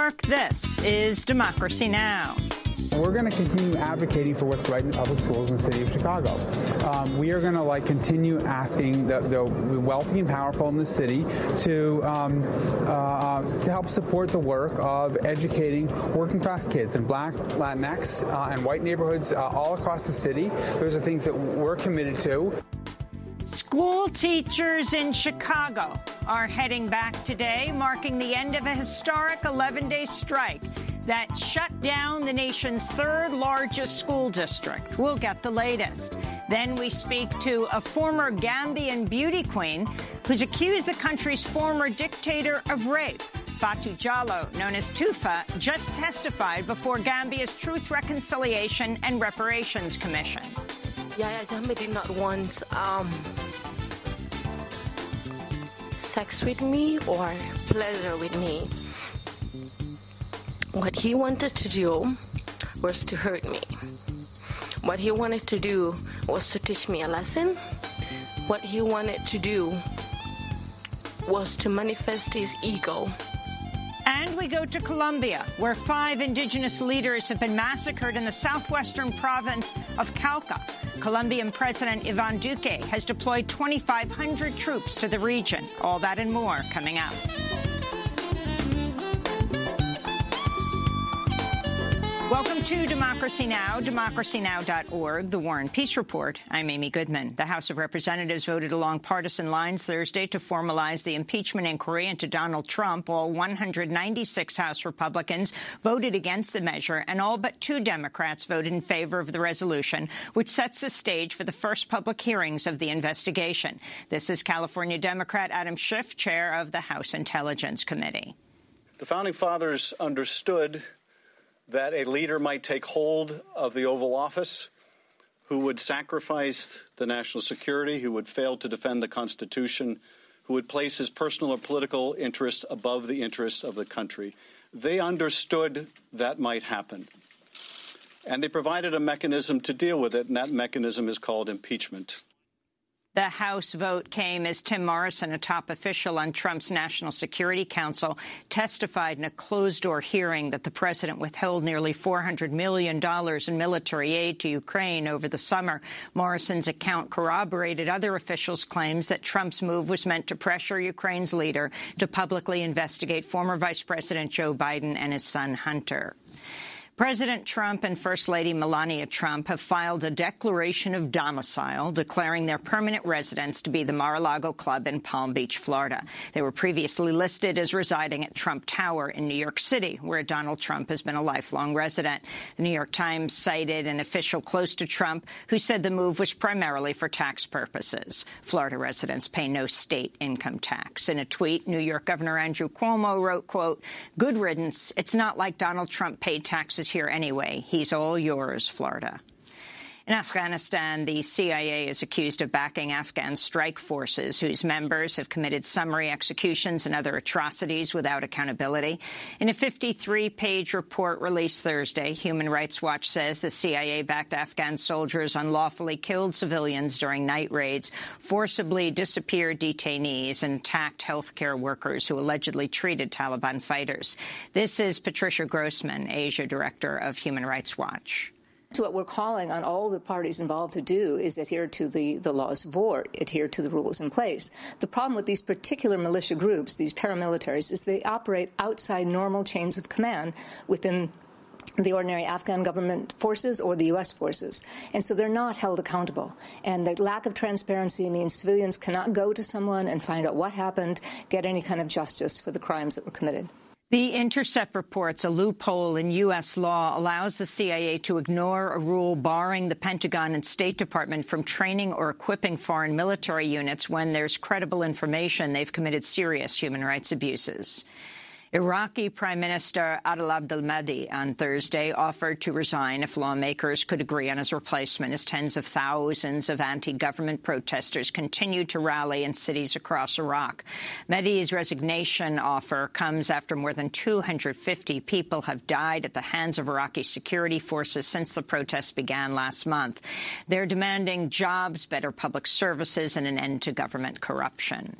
York, this is Democracy Now! We're going to continue advocating for what's right in public schools in the city of Chicago. We are going to continue asking the wealthy and powerful in the city to help support the work of educating working class kids in Black, Latinx, and white neighborhoods all across the city. Those are things that we're committed to. School teachers in Chicago are heading back today, marking the end of a historic 11-day strike that shut down the nation's third largest school district. We'll get the latest. Then we speak to a former Gambian beauty queen who's accused the country's former dictator of rape. Fatou Jallow, known as Tufa, just testified before Gambia's Truth, Reconciliation and Reparations Commission. Yaya Jammeh did not want sex with me or pleasure with me. What he wanted to do was to hurt me. What he wanted to do was to teach me a lesson. What he wanted to do was to manifest his ego. And we go to Colombia, where 5 indigenous leaders have been massacred in the southwestern province of Cauca. Colombian President Iván Duque has deployed 2,500 troops to the region. All that and more coming up. Welcome to Democracy Now!, democracynow.org, the War and Peace Report. I'm Amy Goodman. The House of Representatives voted along partisan lines Thursday to formalize the impeachment inquiry into Donald Trump. All 196 House Republicans voted against the measure, and all but 2 Democrats voted in favor of the resolution, which sets the stage for the first public hearings of the investigation. This is California Democrat Adam Schiff, chair of the House Intelligence Committee. The Founding Fathers understood that a leader might take hold of the Oval Office who would sacrifice the national security, who would fail to defend the Constitution, who would place his personal or political interests above the interests of the country. They understood that might happen. And they provided a mechanism to deal with it, and that mechanism is called impeachment. The House vote came as Tim Morrison, a top official on Trump's National Security Council, testified in a closed-door hearing that the president withheld nearly $400 million in military aid to Ukraine over the summer. Morrison's account corroborated other officials' claims that Trump's move was meant to pressure Ukraine's leader to publicly investigate former Vice President Joe Biden and his son Hunter. President Trump and First Lady Melania Trump have filed a declaration of domicile, declaring their permanent residence to be the Mar-a-Lago Club in Palm Beach, Florida. They were previously listed as residing at Trump Tower in New York City, where Donald Trump has been a lifelong resident. The New York Times cited an official close to Trump who said the move was primarily for tax purposes. Florida residents pay no state income tax. In a tweet, New York Governor Andrew Cuomo wrote, quote, "Good riddance. It's not like Donald Trump paid taxes here anyway. He's all yours, Florida." In Afghanistan, the CIA is accused of backing Afghan strike forces whose members have committed summary executions and other atrocities without accountability. In a 53-page report released Thursday, Human Rights Watch says the CIA-backed Afghan soldiers unlawfully killed civilians during night raids, forcibly disappeared detainees, and attacked healthcare workers who allegedly treated Taliban fighters. This is Patricia Grossman, Asia Director of Human Rights Watch. So what we're calling on all the parties involved to do is adhere to the laws of war, adhere to the rules in place. The problem with these particular militia groups, these paramilitaries, is they operate outside normal chains of command within the ordinary Afghan government forces or the U.S. forces. And so they're not held accountable. And the lack of transparency means civilians cannot go to someone and find out what happened, get any kind of justice for the crimes that were committed. The Intercept reports a loophole in U.S. law allows the CIA to ignore a rule barring the Pentagon and State Department from training or equipping foreign military units when there's credible information they've committed serious human rights abuses. Iraqi Prime Minister Adel Abdel-Mahdi on Thursday offered to resign if lawmakers could agree on his replacement as tens of thousands of anti-government protesters continued to rally in cities across Iraq. Mahdi's resignation offer comes after more than 250 people have died at the hands of Iraqi security forces since the protests began last month. They're demanding jobs, better public services, and an end to government corruption.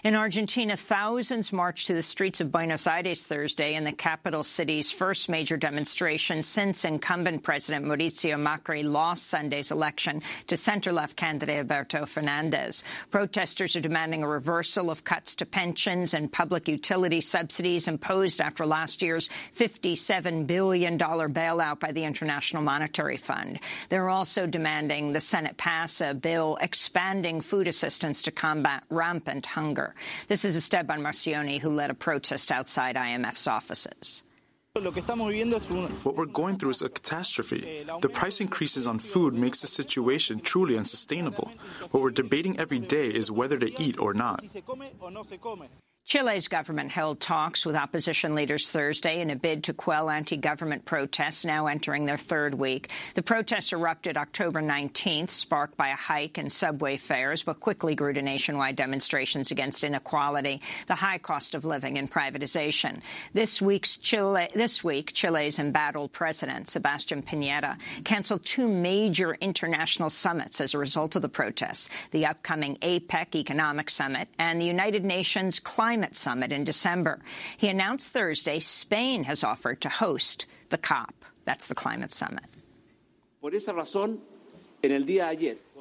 In Argentina, thousands marched to the streets of Buenos Aires Fridays Thursday in the capital city's first major demonstration since incumbent President Mauricio Macri lost Sunday's election to center-left candidate Alberto Fernandez. Protesters are demanding a reversal of cuts to pensions and public utility subsidies imposed after last year's $57 billion bailout by the International Monetary Fund. They're also demanding the Senate pass a bill expanding food assistance to combat rampant hunger. This is Esteban Marcioni, who led a protest outside IMF's offices. What we're going through is a catastrophe. The price increases on food makes the situation truly unsustainable. What we're debating every day is whether to eat or not. Chile's government held talks with opposition leaders Thursday in a bid to quell anti-government protests now entering their third week. The protests erupted October 19th, sparked by a hike in subway fares, but quickly grew to nationwide demonstrations against inequality, the high cost of living, and privatization. This week, Chile's embattled president, Sebastián Piñera, canceled two major international summits as a result of the protests, the upcoming APEC Economic Summit and the United Nations Climate Summit in December. He announced Thursday Spain has offered to host the COP. That's the Climate Summit.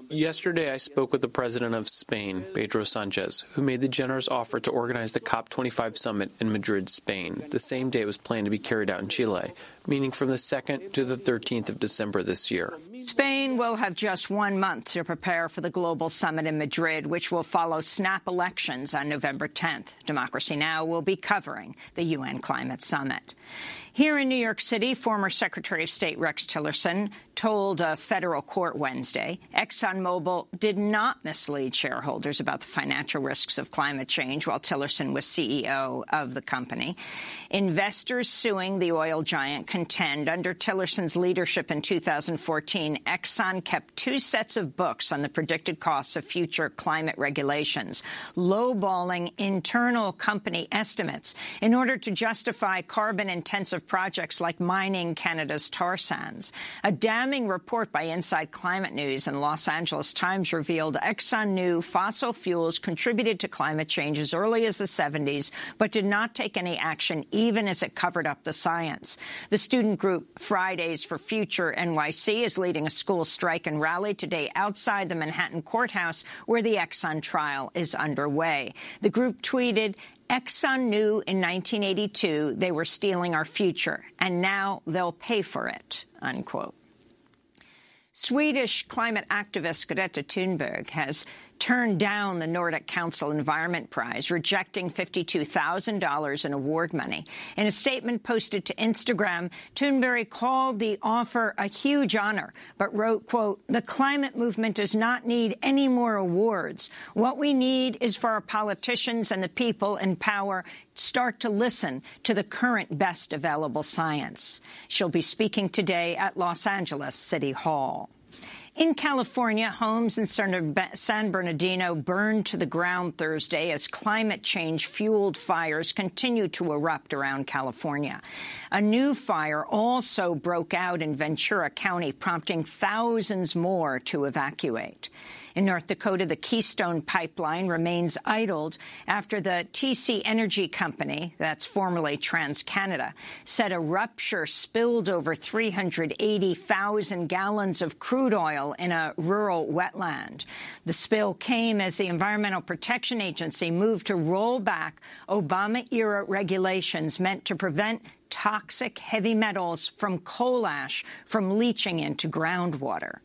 Yesterday, I spoke with the president of Spain, Pedro Sanchez, who made the generous offer to organize the COP25 summit in Madrid, Spain, the same day it was planned to be carried out in Chile, meaning from the 2nd to the 13th of December this year. Spain will have just 1 month to prepare for the global summit in Madrid, which will follow snap elections on November 10th. Democracy Now! Will be covering the UN Climate Summit. Here in New York City, former Secretary of State Rex Tillerson told a federal court Wednesday ExxonMobil did not mislead shareholders about the financial risks of climate change while Tillerson was CEO of the company. Investors suing the oil giant contend under Tillerson's leadership in 2014, Exxon kept two sets of books on the predicted costs of future climate regulations, lowballing internal company estimates in order to justify carbon-intensive projects like mining Canada's tar sands. A damning report by Inside Climate News and Los Angeles Times revealed Exxon knew fossil fuels contributed to climate change as early as the 70s, but did not take any action even as it covered up the science. The student group Fridays for Future NYC is leading a school strike and rally today outside the Manhattan courthouse where the Exxon trial is underway. The group tweeted, Exxon knew in 1982 they were stealing our future, and now they'll pay for it, unquote. Swedish climate activist Greta Thunberg has turned down the Nordic Council Environment Prize, rejecting $52,000 in award money. In a statement posted to Instagram, Thunberg called the offer a huge honor, but wrote, quote, "The climate movement does not need any more awards. What we need is for our politicians and the people in power start to listen to the current best available science." She'll be speaking today at Los Angeles City Hall. In California, homes in San Bernardino burned to the ground Thursday as climate change-fueled fires continue to erupt around California. A new fire also broke out in Ventura County, prompting thousands more to evacuate. In North Dakota, the Keystone Pipeline remains idled after the TC Energy Company, that's formerly TransCanada, said a rupture spilled over 380,000 gallons of crude oil in a rural wetland. The spill came as the Environmental Protection Agency moved to roll back Obama-era regulations meant to prevent toxic heavy metals from coal ash from leaching into groundwater.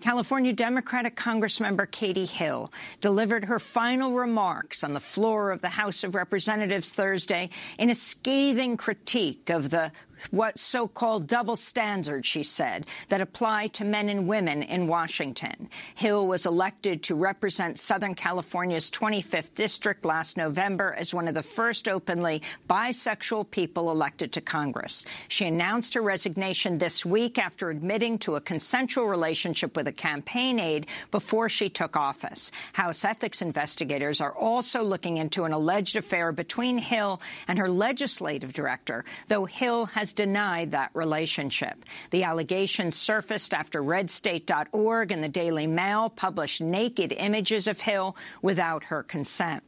California Democratic Congressmember Katie Hill delivered her final remarks on the floor of the House of Representatives Thursday in a scathing critique of the what so-called double standards, she said, that apply to men and women in Washington. Hill was elected to represent Southern California's 25th district last November as one of the first openly bisexual people elected to Congress. She announced her resignation this week after admitting to a consensual relationship with a campaign aide before she took office. House ethics investigators are also looking into an alleged affair between Hill and her legislative director, though Hill has denied that relationship. The allegations surfaced after RedState.org and the Daily Mail published naked images of Hill without her consent.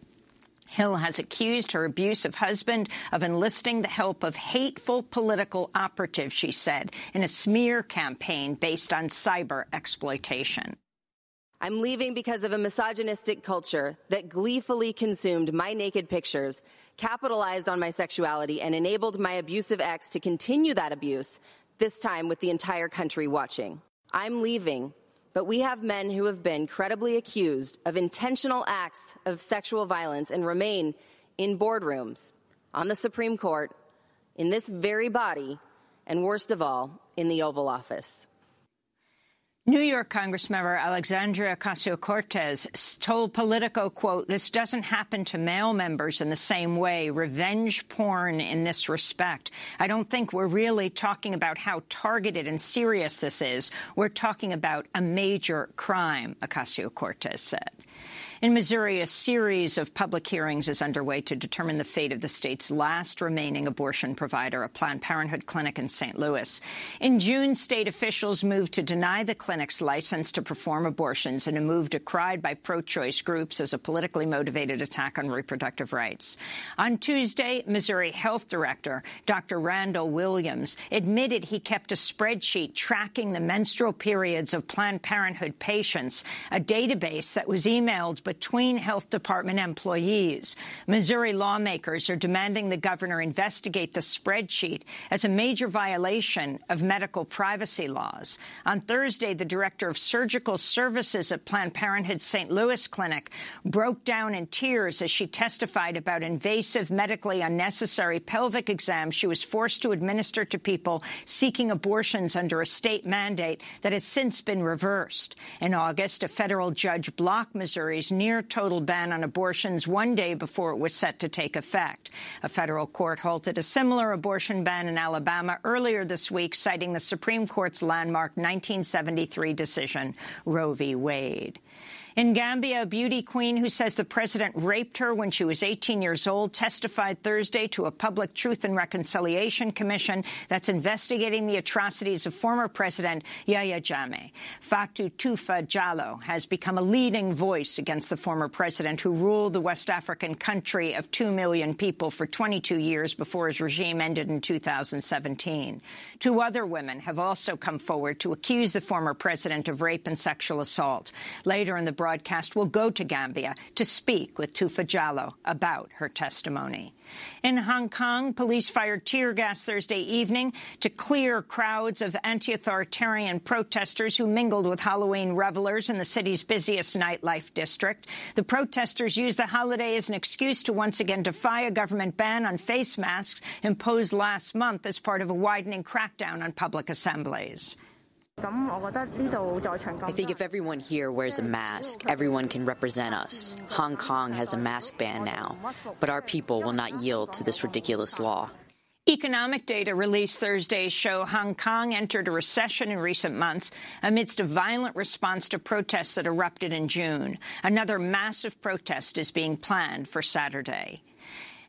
Hill has accused her abusive husband of enlisting the help of hateful political operatives, she said, in a smear campaign based on cyber exploitation. I'm leaving because of a misogynistic culture that gleefully consumed my naked pictures, capitalized on my sexuality, and enabled my abusive ex to continue that abuse, this time with the entire country watching. I'm leaving, but we have men who have been credibly accused of intentional acts of sexual violence and remain in boardrooms, on the Supreme Court, in this very body, and worst of all, in the Oval Office. New York Congressmember Alexandria Ocasio-Cortez told Politico, quote, "This doesn't happen to male members in the same way. Revenge porn in this respect. I don't think we're really talking about how targeted and serious this is. We're talking about a major crime," Ocasio-Cortez said. In Missouri, a series of public hearings is underway to determine the fate of the state's last remaining abortion provider, a Planned Parenthood clinic in St. Louis. In June, state officials moved to deny the clinic's license to perform abortions in a move decried by pro-choice groups as a politically motivated attack on reproductive rights. On Tuesday, Missouri Health Director Dr. Randall Williams admitted he kept a spreadsheet tracking the menstrual periods of Planned Parenthood patients, a database that was emailed between health department employees. Missouri lawmakers are demanding the governor investigate the spreadsheet as a major violation of medical privacy laws. On Thursday, the director of surgical services at Planned Parenthood St. Louis Clinic broke down in tears as she testified about invasive, medically unnecessary pelvic exams she was forced to administer to people seeking abortions under a state mandate that has since been reversed. In August, a federal judge blocked Missouri's near-total ban on abortions one day before it was set to take effect. A federal court halted a similar abortion ban in Alabama earlier this week, citing the Supreme Court's landmark 1973 decision, Roe v. Wade. In Gambia, a beauty queen who says the president raped her when she was 18 years old testified Thursday to a public Truth and Reconciliation Commission that's investigating the atrocities of former President Yahya Jammeh. Fatou Toufa Jallow has become a leading voice against the former president who ruled the West African country of 2 million people for 22 years before his regime ended in 2017. 2 other women have also come forward to accuse the former president of rape and sexual assault. Later in the broadcast will go to Gambia to speak with Toufa Jallow about her testimony. In Hong Kong, police fired tear gas Thursday evening to clear crowds of anti-authoritarian protesters who mingled with Halloween revelers in the city's busiest nightlife district. The protesters used the holiday as an excuse to once again defy a government ban on face masks imposed last month as part of a widening crackdown on public assemblies. I think if everyone here wears a mask, everyone can represent us. Hong Kong has a mask ban now, but our people will not yield to this ridiculous law. Economic data released Thursday show Hong Kong entered a recession in recent months amidst a violent response to protests that erupted in June. Another massive protest is being planned for Saturday.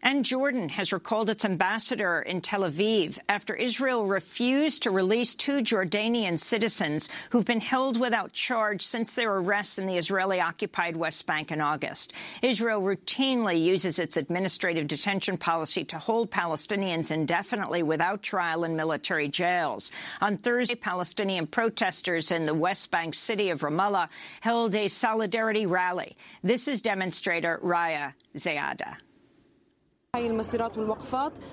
And Jordan has recalled its ambassador in Tel Aviv after Israel refused to release 2 Jordanian citizens who've been held without charge since their arrests in the Israeli-occupied West Bank in August. Israel routinely uses its administrative detention policy to hold Palestinians indefinitely without trial in military jails. On Thursday, Palestinian protesters in the West Bank city of Ramallah held a solidarity rally. This is demonstrator Raya Zayada.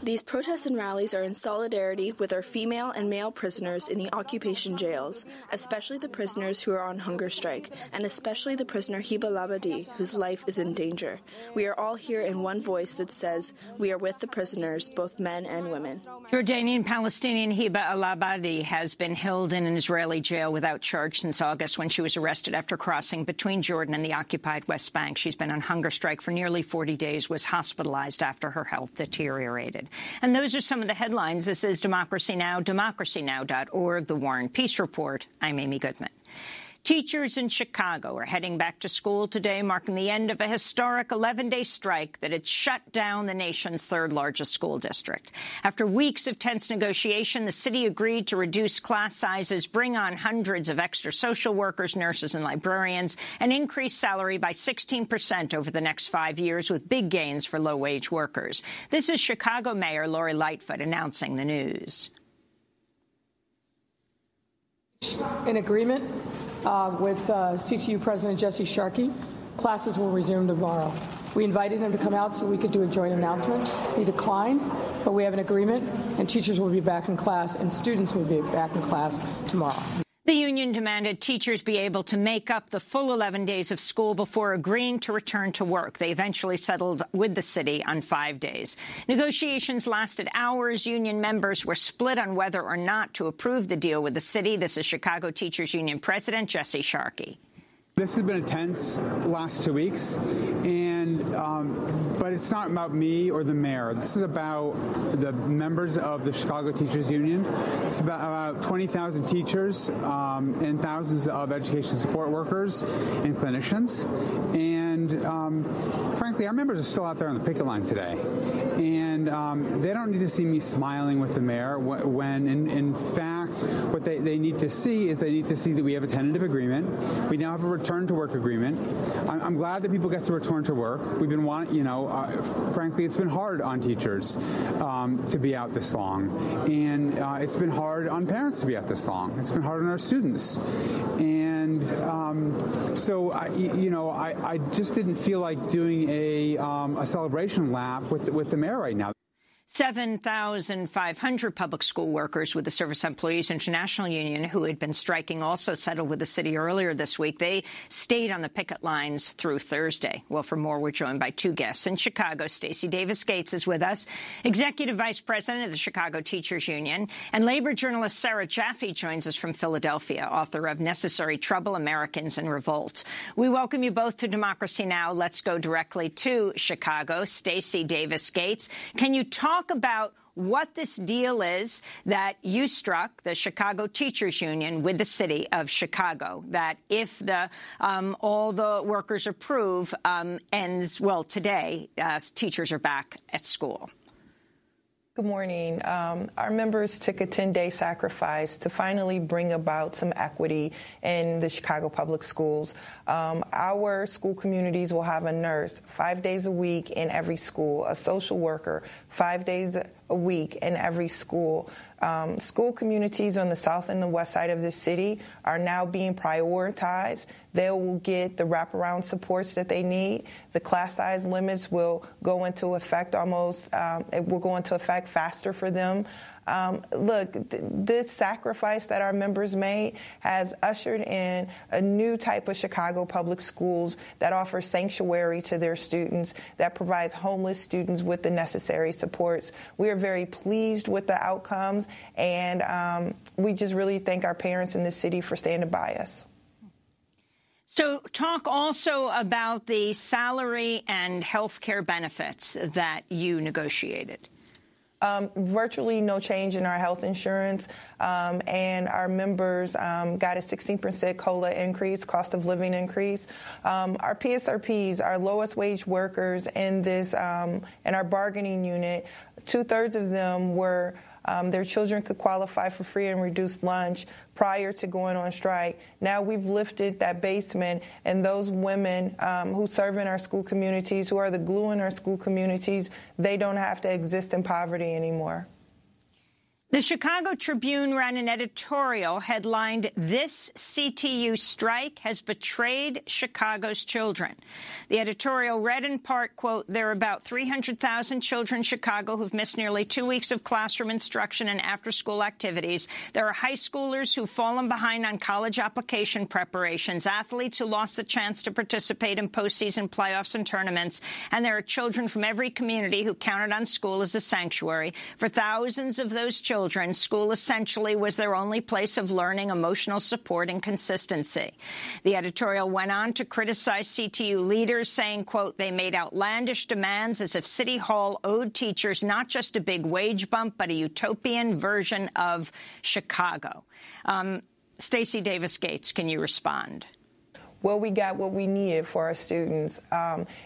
These protests and rallies are in solidarity with our female and male prisoners in the occupation jails, especially the prisoners who are on hunger strike, and especially the prisoner Hiba Labadi, whose life is in danger. We are all here in one voice that says we are with the prisoners, both men and women. Jordanian-Palestinian Hiba Labadi has been held in an Israeli jail without charge since August when she was arrested after crossing between Jordan and the occupied West Bank. She's been on hunger strike for nearly 40 days, was hospitalized after her health deteriorated. And those are some of the headlines. This is Democracy Now!, democracynow.org, The War and Peace Report. I'm Amy Goodman. Teachers in Chicago are heading back to school today, marking the end of a historic 11-day strike that had shut down the nation's third-largest school district. After weeks of tense negotiation, the city agreed to reduce class sizes, bring on hundreds of extra social workers, nurses, and librarians, and increase salary by 16% over the next 5 years, with big gains for low-wage workers. This is Chicago Mayor Lori Lightfoot announcing the news. In agreement with CTU President Jesse Sharkey, classes will resume tomorrow. We invited him to come out so we could do a joint announcement. He declined, but we have an agreement, and teachers will be back in class, and students will be back in class tomorrow. The union demanded teachers be able to make up the full 11 days of school before agreeing to return to work. They eventually settled with the city on 5 days. Negotiations lasted hours. Union members were split on whether or not to approve the deal with the city. This is Chicago Teachers Union President Jesse Sharkey. This has been a tense last 2 weeks, but it's not about me or the mayor. This is about the members of the Chicago Teachers Union. It's about 20,000 teachers and thousands of education support workers and clinicians. And frankly, our members are still out there on the picket line today. And they don't need to see me smiling with the mayor when in fact, what they need to see is they need to see that we have a tentative agreement. We now have a return to work agreement. I'm glad that people get to return to work. We've been wanting, frankly, it's been hard on teachers to be out this long. And it's been hard on parents to be out this long. It's been hard on our students. And so, I just didn't feel like doing a celebration lap with the mayor right now. 7,500 public school workers with the Service Employees International Union, who had been striking, also settled with the city earlier this week. They stayed on the picket lines through Thursday. Well, for more, we're joined by two guests. In Chicago, Stacey Davis Gates is with us, Executive Vice President of the Chicago Teachers Union. And labor journalist Sarah Jaffe joins us from Philadelphia, author of Necessary Trouble, Americans in Revolt. We welcome you both to Democracy Now! Let's go directly to Chicago. Stacey Davis Gates, can you talk about what this deal is that you struck, the Chicago Teachers Union, with the city of Chicago, that if all the workers approve, ends, well, today, teachers are back at school? Good morning. Our members took a 10-day sacrifice to finally bring about some equity in the Chicago public schools. Our school communities will have a nurse 5 days a week in every school, a social worker 5 days a week in every school. School communities on the south and the west side of the city are now being prioritized. They will get the wraparound supports that they need. The class size limits will go into effect it will go into effect faster for them. Look, this sacrifice that our members made has ushered in a new type of Chicago public schools that offers sanctuary to their students, that provides homeless students with the necessary supports. We are very pleased with the outcomes, and we just really thank our parents in the city for standing by us. So talk also about the salary and health care benefits that you negotiated. Virtually no change in our health insurance, and our members got a 16% COLA increase, cost of living increase. Our PSRPs, our lowest wage workers in our bargaining unit, 2/3 of them were their children could qualify for free and reduced lunch prior to going on strike. Now we've lifted that basement, and those women who serve in our school communities, who are the glue in our school communities, they don't have to exist in poverty anymore. The Chicago Tribune ran an editorial headlined, "This CTU strike has betrayed Chicago's children." The editorial read in part, quote, "There are about 300,000 children in Chicago who've missed nearly 2 weeks of classroom instruction and after-school activities. There are high schoolers who've fallen behind on college application preparations, athletes who lost the chance to participate in postseason playoffs and tournaments, and there are children from every community who counted on school as a sanctuary. For thousands of those children, school essentially was their only place of learning, emotional support, and consistency." The editorial went on to criticize CTU leaders, saying, quote, "They made outlandish demands as if City Hall owed teachers not just a big wage bump, but a utopian version of Chicago." Stacey Davis Gates, can you respond? Well, we got what we needed for our students.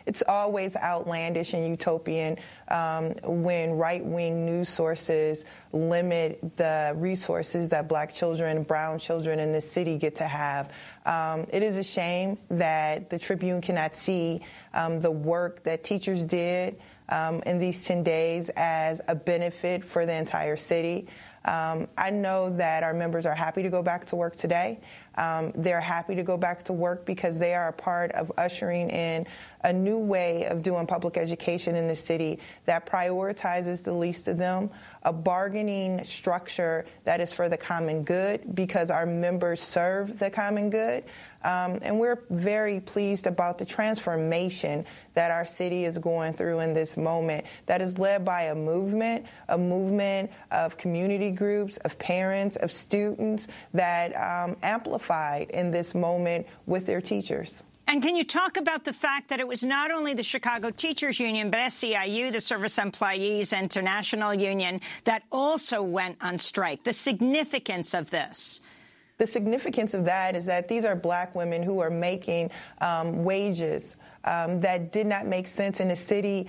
It's always outlandish and utopian when right-wing news sources limit the resources that black children, brown children in this city get to have. It is a shame that the Tribune cannot see the work that teachers did in these 10 days as a benefit for the entire city. I know that our members are happy to go back to work today. They're happy to go back to work because they are a part of ushering in a new way of doing public education in the city that prioritizes the least of them, a bargaining structure that is for the common good because our members serve the common good. And we're very pleased about the transformation that our city is going through in this moment that is led by a movement of community groups, of parents, of students that amplified in this moment with their teachers. And can you talk about the fact that it was not only the Chicago Teachers Union, but SEIU, the Service Employees International Union, that also went on strike? The significance of this. The significance of that is that these are black women who are making wages that did not make sense in a city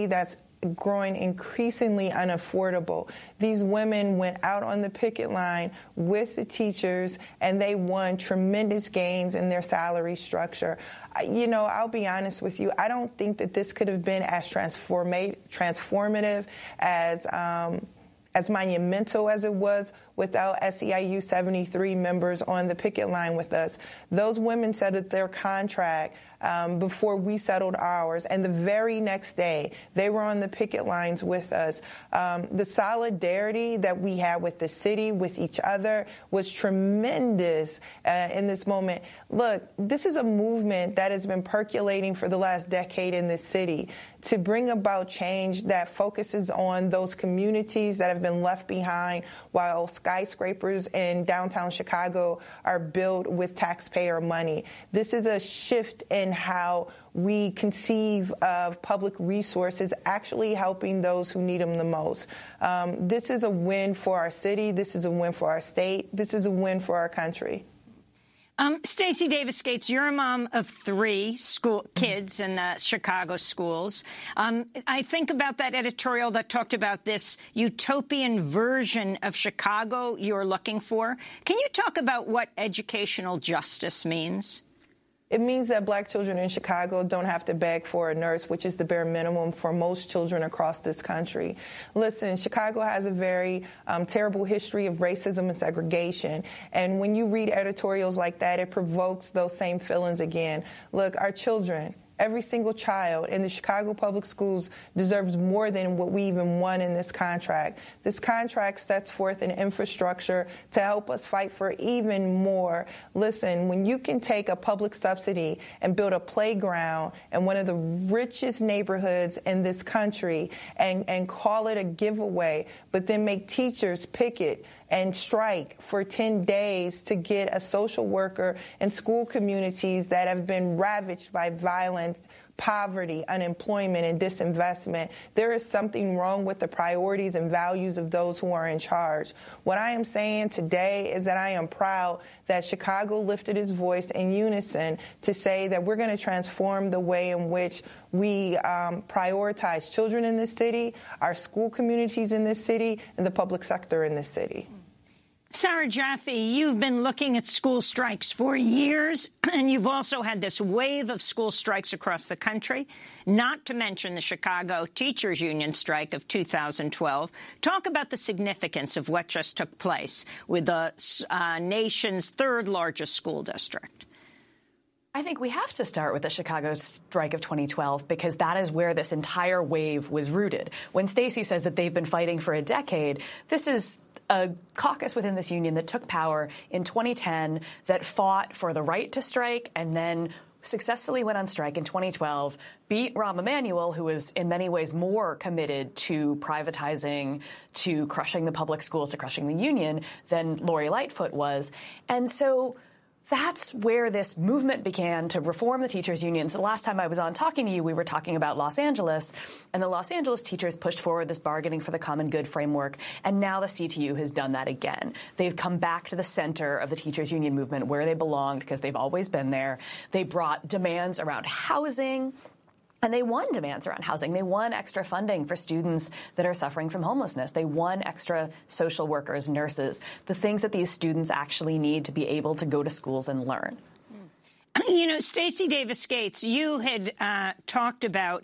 that's growing increasingly unaffordable. These women went out on the picket line with the teachers, and they won tremendous gains in their salary structure. You know, I'll be honest with you, I don't think that this could have been as transformative, as monumental as it was without SEIU 73 members on the picket line with us. Those women settled their contract before we settled ours, and the very next day they were on the picket lines with us. The solidarity that we had with the city, with each other, was tremendous in this moment. Look, this is a movement that has been percolating for the last decade in this city to bring about change that focuses on those communities that have been left behind while skyscrapers in downtown Chicago are built with taxpayer money. This is a shift in how we conceive of public resources actually helping those who need them the most. This is a win for our city. This is a win for our state. This is a win for our country. Stacey Davis Gates, you're a mom of 3 school kids in the Chicago schools. I think about that editorial that talked about this utopian version of Chicago you're looking for. Can you talk about what educational justice means? It means that black children in Chicago don't have to beg for a nurse, which is the bare minimum for most children across this country. Listen, Chicago has a very terrible history of racism and segregation. And when you read editorials like that, it provokes those same feelings again. Look, our children, every single child in the Chicago public schools deserves more than what we even won in this contract. This contract sets forth an infrastructure to help us fight for even more. Listen, when you can take a public subsidy and build a playground in one of the richest neighborhoods in this country and call it a giveaway, but then make teachers picket and strike for 10 days to get a social worker in school communities that have been ravaged by violence, poverty, unemployment, and disinvestment. There is something wrong with the priorities and values of those who are in charge. What I am saying today is that I am proud that Chicago lifted its voice in unison to say that we're going to transform the way in which we prioritize children in this city, our school communities in this city, and the public sector in this city. Sarah Jaffe, you've been looking at school strikes for years, and you've also had this wave of school strikes across the country, not to mention the Chicago Teachers Union strike of 2012. Talk about the significance of what just took place with the nation's 3rd largest school district. I think we have to start with the Chicago strike of 2012 because that is where this entire wave was rooted. When Stacey says that they've been fighting for a decade, this is a caucus within this union that took power in 2010 that fought for the right to strike and then successfully went on strike in 2012, beat Rahm Emanuel, who was in many ways more committed to privatizing, to crushing the public schools, to crushing the union than Lori Lightfoot was. And so that's where this movement began to reform the teachers' unions. The last time I was on talking to you, we were talking about Los Angeles, and the Los Angeles teachers pushed forward this bargaining for the common good framework, and now the CTU has done that again. They've come back to the center of the teachers' union movement where they belonged because they've always been there. They brought demands around housing. And they won demands around housing. They won extra funding for students that are suffering from homelessness. They won extra social workers, nurses, the things that these students actually need to be able to go to schools and learn. You know, Stacey Davis Gates, you had talked about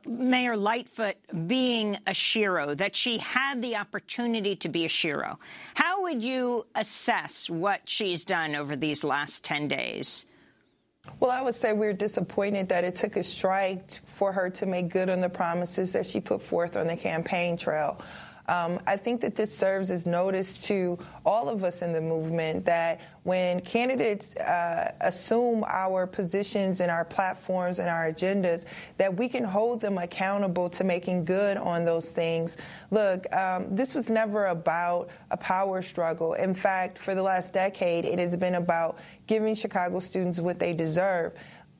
Mayor Lightfoot being a shero, that she had the opportunity to be a shero. How would you assess what she's done over these last 10 days? Well, I would say we're disappointed that it took a strike for her to make good on the promises that she put forth on the campaign trail. I think that this serves as notice to all of us in the movement that when candidates assume our positions and our platforms and our agendas, that we can hold them accountable to making good on those things. Look, this was never about a power struggle. In fact, for the last decade, it has been about giving Chicago students what they deserve.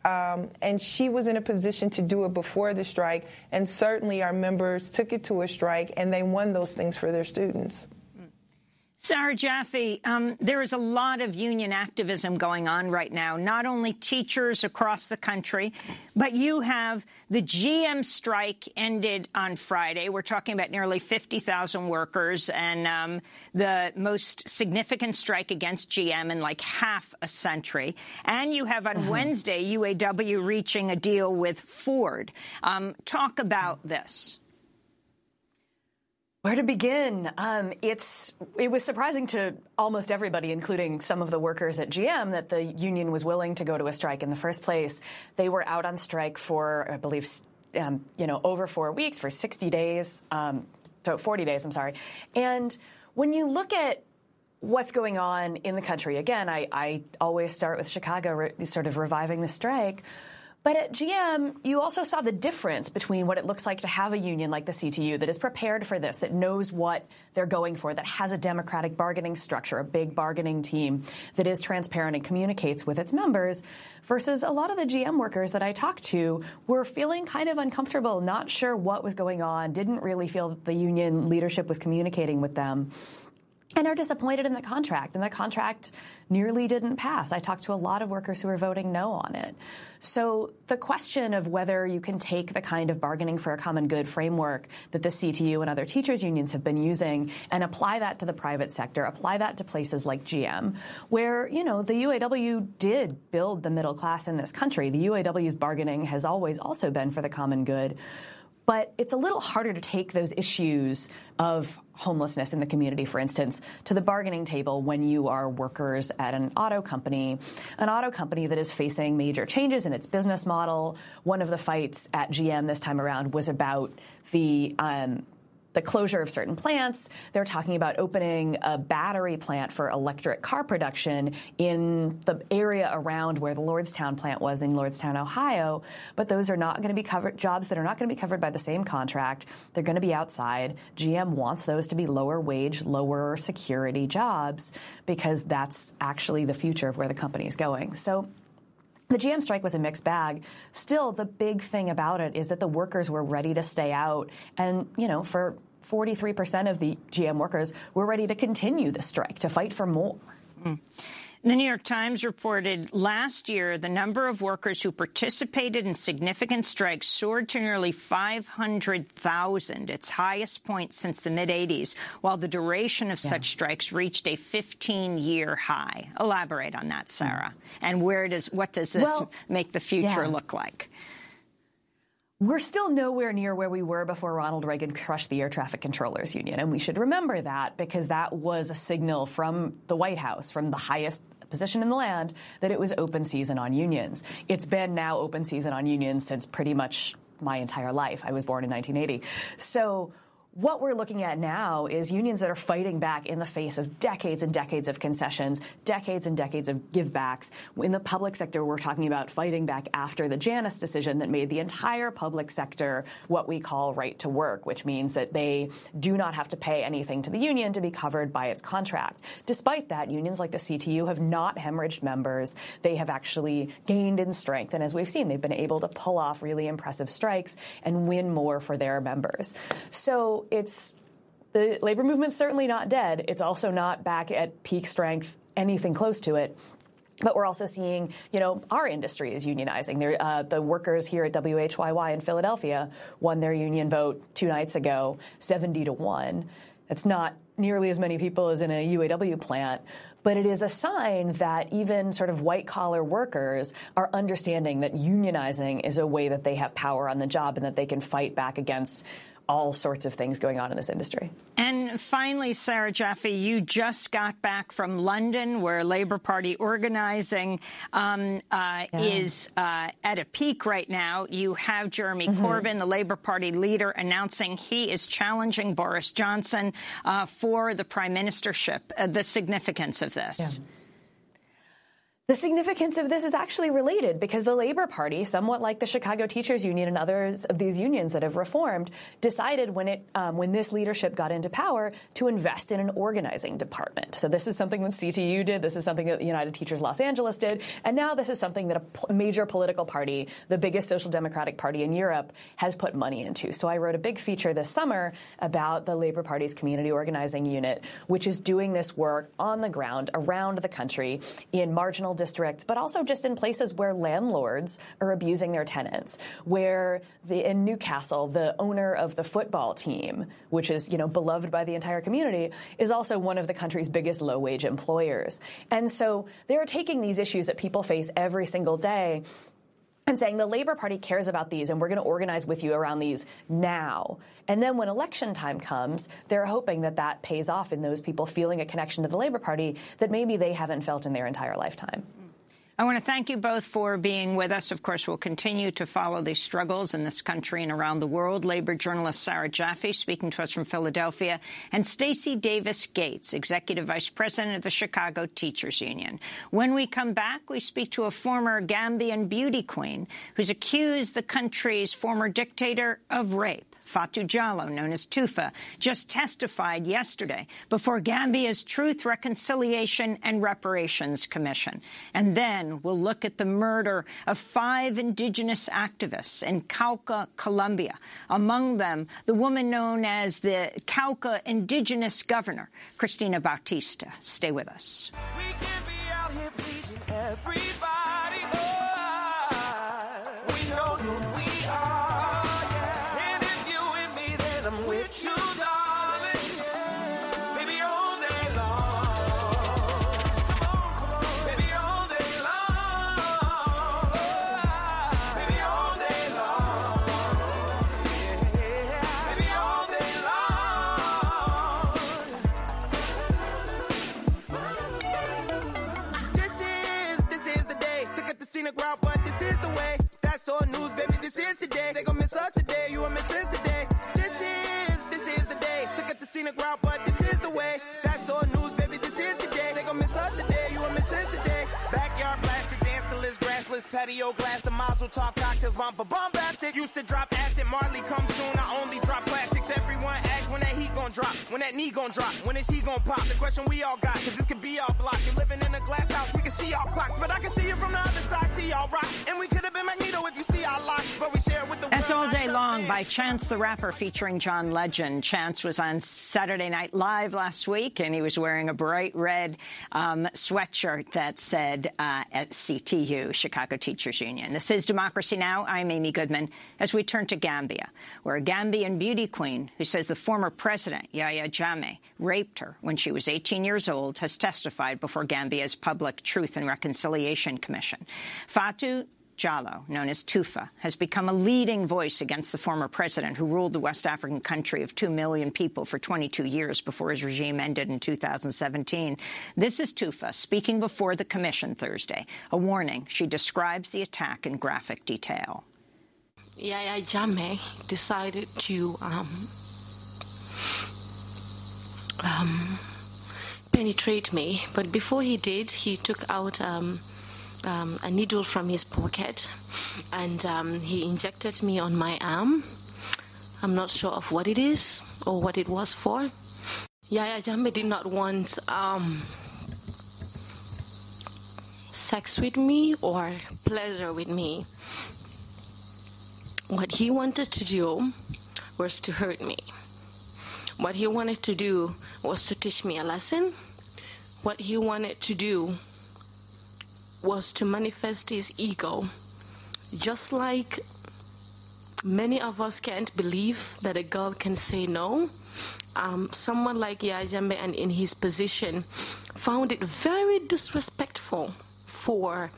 And she was in a position to do it before the strike, and certainly our members took it to a strike, and they won those things for their students. Sarah Jaffe, there is a lot of union activism going on right now, not only teachers across the country, but you have the GM strike ended on Friday. We're talking about nearly 50,000 workers and the most significant strike against GM in like half a century. And you have on Wednesday UAW reaching a deal with Ford. Talk about this. Where to begin? It was surprising to almost everybody, including some of the workers at GM, that the union was willing to go to a strike in the first place. They were out on strike for, I believe, over 4 weeks, for 60 days, 40 days, I'm sorry. And when you look at what's going on in the country, again, I always start with Chicago, sort of reviving the strike. But at GM, you also saw the difference between what it looks like to have a union like the CTU that is prepared for this, that knows what they're going for, that has a democratic bargaining structure, a big bargaining team that is transparent and communicates with its members, versus a lot of the GM workers that I talked to were feeling kind of uncomfortable, not sure what was going on, didn't really feel that the union leadership was communicating with them, and are disappointed in the contract. And the contract nearly didn't pass. I talked to a lot of workers who were voting no on it. So the question of whether you can take the kind of bargaining for a common good framework that the CTU and other teachers unions have been using and apply that to the private sector, apply that to places like GM, where, the UAW did build the middle class in this country. The UAW's bargaining has always also been for the common good. But it's a little harder to take those issues of homelessness in the community, for instance, to the bargaining table when you are workers at an auto company that is facing major changes in its business model. One of the fights at GM this time around was about the closure of certain plants. They're talking about opening a battery plant for electric car production in the area around where the Lordstown plant was in Lordstown, Ohio. But those are not going to be covered, jobs that are not going to be covered by the same contract. They're going to be outside. GM wants those to be lower wage, lower security jobs because that's actually the future of where the company is going. So the GM strike was a mixed bag. Still, the big thing about it is that the workers were ready to stay out. And, for 43% of the GM workers were ready to continue the strike, to fight for more. The New York Times reported last year the number of workers who participated in significant strikes soared to nearly 500,000, its highest point since the mid-'80s, while the duration of such strikes reached a 15-year high. Elaborate on that, Sarah. And what does this make the future look like? We're still nowhere near where we were before Ronald Reagan crushed the Air Traffic Controllers Union, and we should remember that because that was a signal from the White House, from the highest position in the land, that it was open season on unions. It's been now open season on unions since pretty much my entire life. I was born in 1980. So what we're looking at now is unions that are fighting back in the face of decades and decades of concessions, decades and decades of givebacks. In the public sector, we're talking about fighting back after the Janus decision that made the entire public sector what we call right to work, which means that they do not have to pay anything to the union to be covered by its contract. Despite that, unions like the CTU have not hemorrhaged members. They have actually gained in strength. And as we've seen, they've been able to pull off really impressive strikes and win more for their members. So the labor movement's certainly not dead. It's also not back at peak strength, anything close to it. But we're also seeing, our industry is unionizing. The workers here at WHYY in Philadelphia won their union vote 2 nights ago, 70-1. It's not nearly as many people as in a UAW plant, but it is a sign that even sort of white-collar workers are understanding that unionizing is a way that they have power on the job and that they can fight back against all sorts of things going on in this industry. And finally, Sarah Jaffe, you just got back from London, where Labour Party organizing is at a peak right now. You have Jeremy Corbyn, the Labour Party leader, announcing he is challenging Boris Johnson for the prime ministership. The significance of this. Yeah. The significance of this is actually related because the Labour Party, somewhat like the Chicago Teachers Union and others of these unions that have reformed, decided when this leadership got into power to invest in an organizing department. So this is something that CTU did. This is something that United Teachers Los Angeles did. And now this is something that a major political party, the biggest social democratic party in Europe, has put money into. So I wrote a big feature this summer about the Labour Party's community organizing unit, which is doing this work on the ground around the country in marginal districts, but also just in places where landlords are abusing their tenants, where in Newcastle, the owner of the football team, which is, beloved by the entire community, is also one of the country's biggest low-wage employers. And so they're taking these issues that people face every single day and saying the Labour Party cares about these and we're going to organize with you around these now. And then when election time comes, they're hoping that that pays off in those people feeling a connection to the Labour Party that maybe they haven't felt in their entire lifetime. I want to thank you both for being with us. Of course, we'll continue to follow these struggles in this country and around the world. Labor journalist Sarah Jaffe speaking to us from Philadelphia, and Stacey Davis Gates, Executive Vice President of the Chicago Teachers Union. When we come back, we speak to a former Gambian beauty queen who's accused the country's former dictator of rape. Fatou Jallow, known as Tufa, just testified yesterday before Gambia's Truth, Reconciliation and Reparations Commission. And then we'll look at the murder of 5 indigenous activists in Cauca, Colombia. Among them, the woman known as the Cauca indigenous governor, Cristina Bautista. Stay with us. We can be out here pleasing everybody. We know who we are. Ground, but this is the way. That's all news, baby. This is today. They gon' miss us today. You will miss us today. This is the day. Took at the scenic route, but this is the way. That's all news, baby. This is today. They gon' miss us today. You will miss us today. Backyard plastic, dance to list, grassless, patio glass, the Mazel Tov cocktails, bumper bombastic. Used to drop acid, Marley comes soon. I only drop classics. Everyone asks when that heat gon' drop, when that knee gon' drop, when is he gon' pop? The question we all got, cause this could be our block. You're living in a glass house, we can see our clocks, but I can see you from the other side, see y'all rocks. And we could have been Magneto if you see our locks, but we share with the world. That's All Day Long by Chance the Rapper featuring John Legend. Chance was on Saturday Night Live last week, and he was wearing a bright red sweatshirt that said at CTU, Chicago Teachers Union. This is Democracy Now! I'm Amy Goodman. As we turn to Gambia, where a Gambian beauty queen who says the former president, Yahya Jammeh, raped her when she was 18 years old, has testified before Gambia's Public Truth and Reconciliation Commission. Fatou Jallow, known as Tufa, has become a leading voice against the former president who ruled the West African country of 2 million people for 22 years before his regime ended in 2017. This is Tufa speaking before the commission Thursday. A warning, she describes the attack in graphic detail. Yahya Jammeh decided to penetrate me. But before he did, he took out a needle from his pocket, and he injected me on my arm. I'm not sure of what it is or what it was for. Yahya Jammeh did not want sex with me or pleasure with me. What he wanted to do was to hurt me. What he wanted to do was to teach me a lesson. What he wanted to do was to manifest his ego. Just like many of us can't believe that a girl can say no, someone like Yahya Jammeh and in his position found it very disrespectful for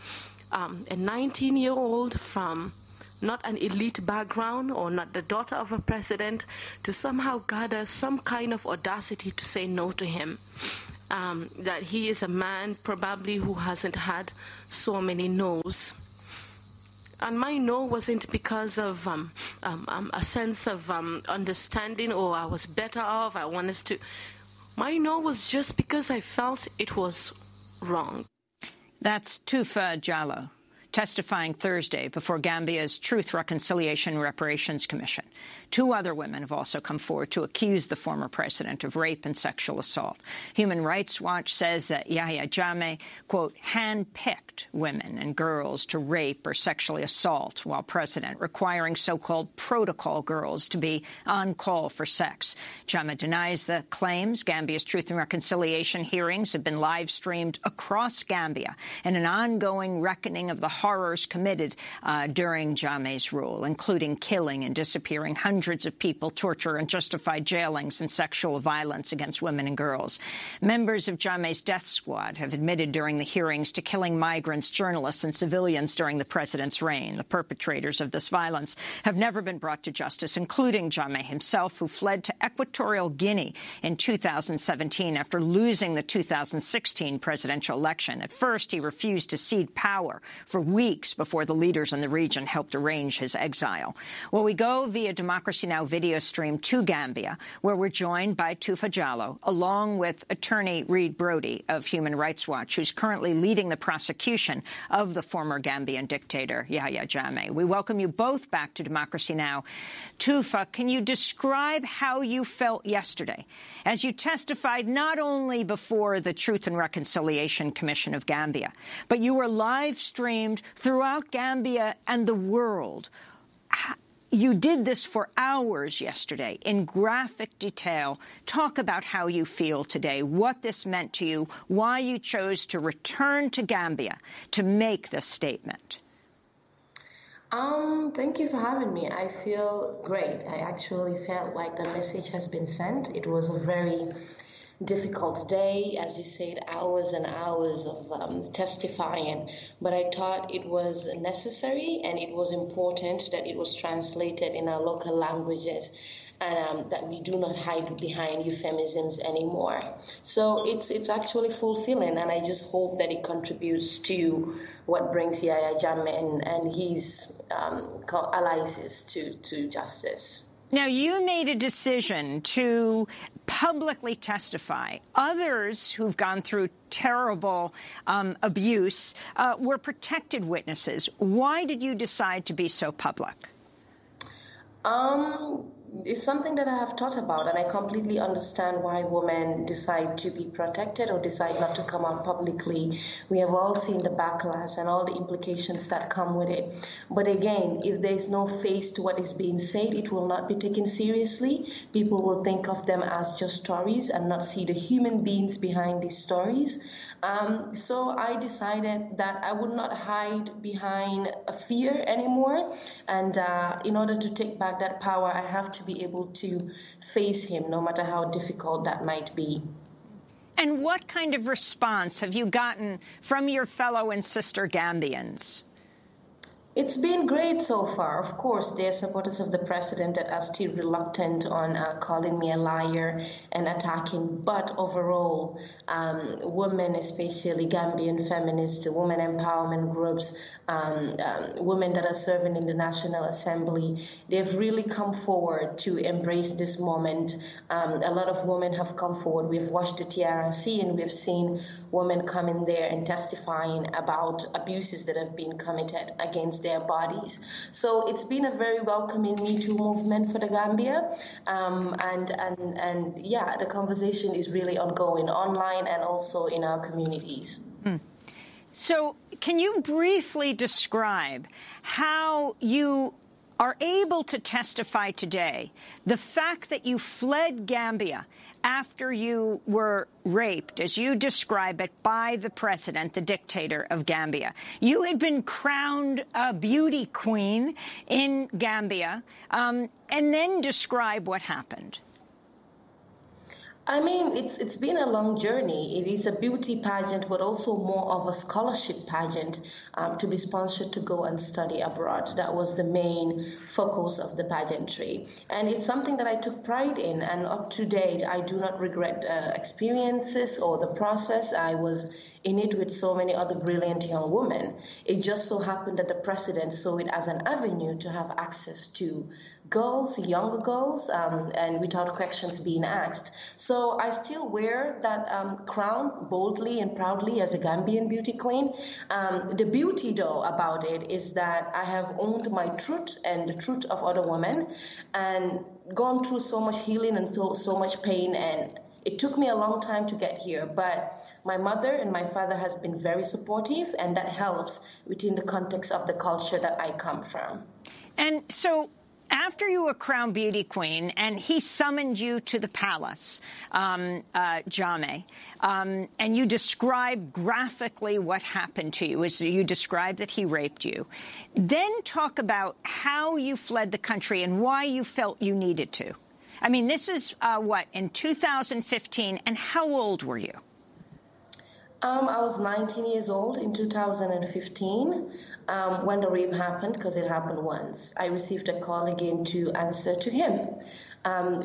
a 19-year-old from not an elite background or not the daughter of a president to somehow gather some kind of audacity to say no to him. That he is a man probably who hasn't had so many no's. And my no wasn't because of a sense of understanding or I was better off, I wanted to. My no was just because I felt it was wrong. That's Tufa Jallow, testifying Thursday before Gambia's Truth, Reconciliation and Reparations Commission. Two other women have also come forward to accuse the former president of rape and sexual assault. Human Rights Watch says that Yahya Jammeh, quote, handpicked women and girls to rape or sexually assault while president, requiring so-called protocol girls to be on call for sex. Jammeh denies the claims. Gambia's Truth and Reconciliation hearings have been live-streamed across Gambia in an ongoing reckoning of the horrors committed during Jammeh's rule, including killing and disappearing hundreds of people, torture, unjustified jailings, and sexual violence against women and girls. Members of Jammeh's death squad have admitted during the hearings to killing migrants, journalists, and civilians during the president's reign. The perpetrators of this violence have never been brought to justice, including Jammeh himself, who fled to Equatorial Guinea in 2017 after losing the 2016 presidential election. At first, he refused to cede power for weeks before the leaders in the region helped arrange his exile. Well, we go via Democracy Now! Video stream to Gambia, where we're joined by Tufa Jallow, along with attorney Reed Brody of Human Rights Watch, who's currently leading the prosecution of the former Gambian dictator, Yahya Jammeh. We welcome you both back to Democracy Now! Tufa, can you describe how you felt yesterday as you testified not only before the Truth and Reconciliation Commission of Gambia, but you were live-streamed throughout Gambia and the world? You did this for hours yesterday in graphic detail. Talk about how you feel today, what this meant to you, why you chose to return to Gambia to make this statement. Thank you for having me. I feel great. I actually felt like the message has been sent. It was a very difficult day, as you said, hours and hours of testifying, but I thought it was necessary and it was important that it was translated in our local languages and that we do not hide behind euphemisms anymore. So it's actually fulfilling, and I just hope that it contributes to what brings Yahya Jammeh and his allies to justice. Now, you made a decision to publicly testify. Others who've gone through terrible abuse were protected witnesses. Why did you decide to be so public? It's something that I have thought about, and I completely understand why women decide to be protected or decide not to come out publicly. We have all seen the backlash and all the implications that come with it. But again, if there is no face to what is being said, it will not be taken seriously. People will think of them as just stories and not see the human beings behind these stories. So I decided that I would not hide behind a fear anymore. And in order to take back that power, I have to be able to face him, no matter how difficult that might be. And what kind of response have you gotten from your fellow and sister Gambians? It's been great so far. Of course, there are supporters of the president that are still reluctant on calling me a liar and attacking. But overall, women, especially Gambian feminists, women empowerment groups, women that are serving in the National Assembly, they've really come forward to embrace this moment. A lot of women have come forward. We've watched the TRRC and we've seen women come in there and testifying about abuses that have been committed against their bodies. So it's been a very welcoming Me Too movement for the Gambia. And yeah, the conversation is really ongoing online and also in our communities. So can you briefly describe how you are able to testify today, the fact that you fled Gambia after you were raped, as you describe it, by the president, the dictator of Gambia. You had been crowned a beauty queen in Gambia, and then describe what happened. I mean, it's been a long journey. It is a beauty pageant, but also more of a scholarship pageant to be sponsored to go and study abroad. That was the main focus of the pageantry. And it's something that I took pride in. And up to date, I do not regret experiences or the process. I was in it with so many other brilliant young women. It just so happened that the president saw it as an avenue to have access to girls, younger girls, and without questions being asked. So I still wear that crown boldly and proudly as a Gambian beauty queen. The beauty, though, about it is that I have owned my truth and the truth of other women and gone through so much healing and so much pain, and it took me a long time to get here, but my mother and my father has been very supportive, and that helps within the context of the culture that I come from. And so after you were crowned beauty queen and he summoned you to the palace, Jammeh, and you described graphically what happened to you. You described that he raped you. Then talk about how you fled the country and why you felt you needed to. I mean, this is, in 2015, and how old were you? I was 19 years old in 2015 when the rape happened, because it happened once. I received a call again to answer to him.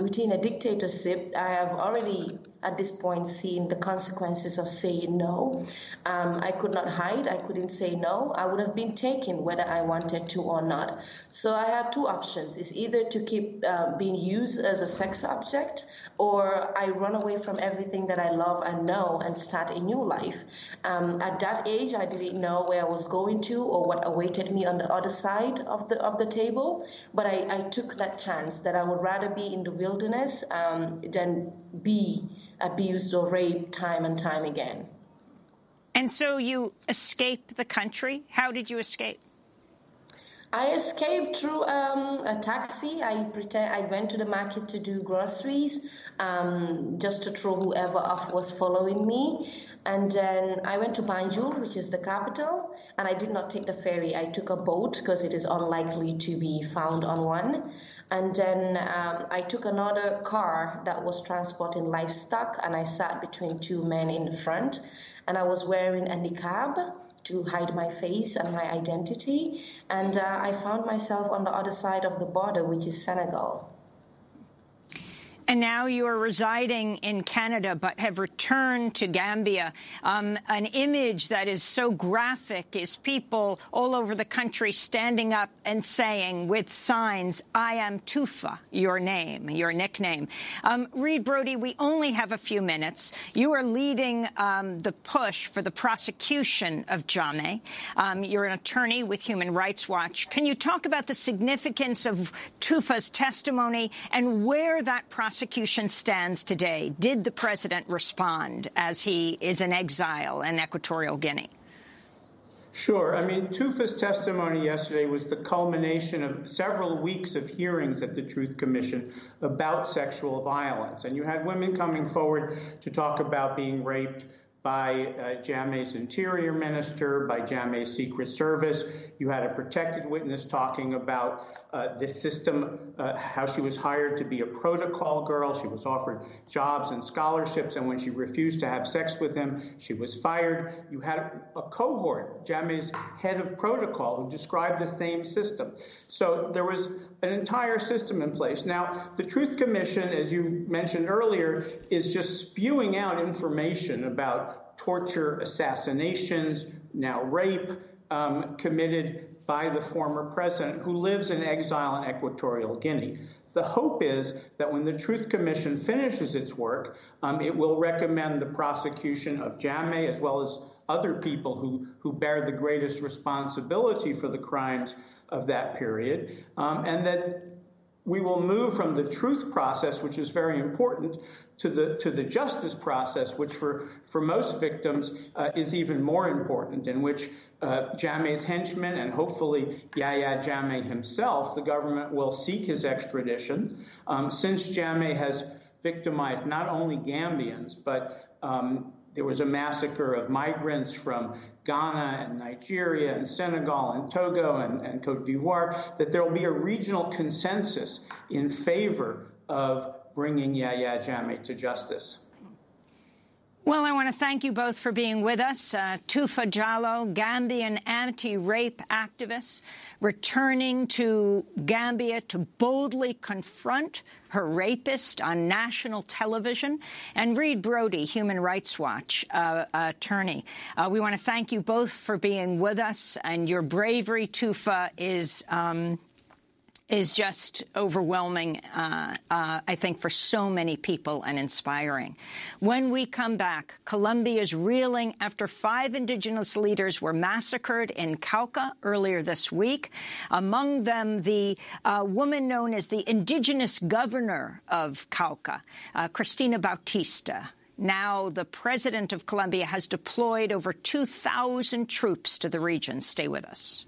Within a dictatorship, I have already at this point seen the consequences of saying no. I could not hide. I couldn't say no. I would have been taken whether I wanted to or not. So I had two options. It's either to keep being used as a sex object, or I run away from everything that I love and know and start a new life. At that age, I didn't know where I was going to or what awaited me on the other side of the table. But I took that chance that I would rather be in the wilderness than be abused or raped time and time again. And so you escaped the country? How did you escape? I escaped through a taxi. I went to the market to do groceries, just to throw whoever off was following me. And then I went to Banjul, which is the capital, and I did not take the ferry. I took a boat because it is unlikely to be found on one. And then I took another car that was transporting livestock, and I sat between two men in the front. And I was wearing a niqab to hide my face and my identity. And I found myself on the other side of the border, which is Senegal. And now you are residing in Canada, but have returned to Gambia. An image that is so graphic is people all over the country standing up and saying with signs, "I am Tufa," your name, your nickname. Reed Brody, we only have a few minutes. You are leading the push for the prosecution of Jammeh. You're an attorney with Human Rights Watch. Can you talk about the significance of Tufa's testimony and where that prosecution stands today? Did the president respond as he is in exile in Equatorial Guinea? Sure. I mean, Tufa's testimony yesterday was the culmination of several weeks of hearings at the Truth Commission about sexual violence. And you had women coming forward to talk about being raped by Jammeh's interior minister, by Jammeh's Secret Service. You had a protected witness talking about this system, how she was hired to be a protocol girl. She was offered jobs and scholarships, and when she refused to have sex with him, she was fired. You had a cohort, Jammeh's head of protocol, who described the same system. So there was an entire system in place. Now, the Truth Commission, as you mentioned earlier, is just spewing out information about torture, assassinations, now rape, committed by the former president, who lives in exile in Equatorial Guinea. The hope is that when the Truth Commission finishes its work, it will recommend the prosecution of Jammeh as well as other people who bear the greatest responsibility for the crimes of that period, and that we will move from the truth process, which is very important, to the justice process, which for most victims is even more important, in which Jammeh's henchmen and hopefully Yahya Jammeh himself, the government will seek his extradition. Since Jammeh has victimized not only Gambians, but there was a massacre of migrants from Ghana and Nigeria and Senegal and Togo and Cote d'Ivoire, that there will be a regional consensus in favor of bringing Yahya Jammeh to justice. Well, I want to thank you both for being with us. Tufa Jallow, Gambian anti-rape activist, returning to Gambia to boldly confront her rapist on national television, and Reed Brody, Human Rights Watch attorney. We want to thank you both for being with us, and your bravery, Tufa, is just overwhelming, I think, for so many people, and inspiring. When we come back, Colombia is reeling after 5 indigenous leaders were massacred in Cauca earlier this week. Among them, the woman known as the indigenous governor of Cauca, Cristina Bautista. Now the president of Colombia has deployed over 2,000 troops to the region. Stay with us.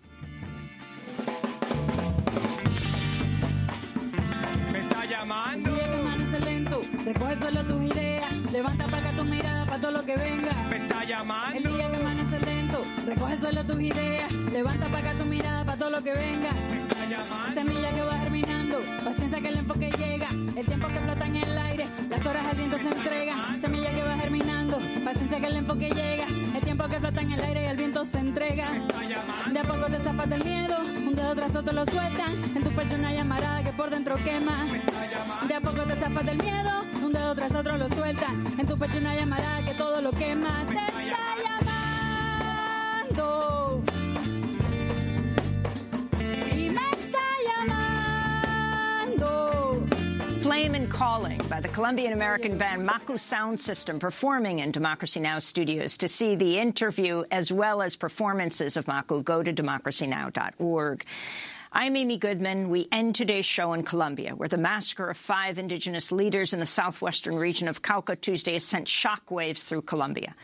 Recoge solo tus ideas, levanta apaga tu mirada para todo lo que venga. Me está llamando. El día que amanece lento, recoge solo tus ideas, levanta apaga tu mirada para todo lo que venga. Me está llamando. Semilla que va germinando, paciencia que el enfoque llega, el tiempo que flota en el aire, las horas al viento se entregan. Semilla que va germinando, paciencia que el enfoque llega, el tiempo que flota en el aire y el viento se entrega. Me está llamando. De a poco te zafas del miedo, un dedo tras otro lo sueltan, en tu pecho una llamarada que por dentro quema. Me está llamando. De a poco te zafas del miedo, un dedo tras otro lo suelta, en tu pecho una llamarada que todo lo quema. Te está llamando y me está llamando. Flame and Calling by the Colombian-American band Maku Sound System, performing in Democracy Now! Studios. To see the interview as well as performances of Maku, go to democracynow.org. I'm Amy Goodman. We end today's show in Colombia, where the massacre of 5 indigenous leaders in the southwestern region of Cauca Tuesday has sent shockwaves through Colombia.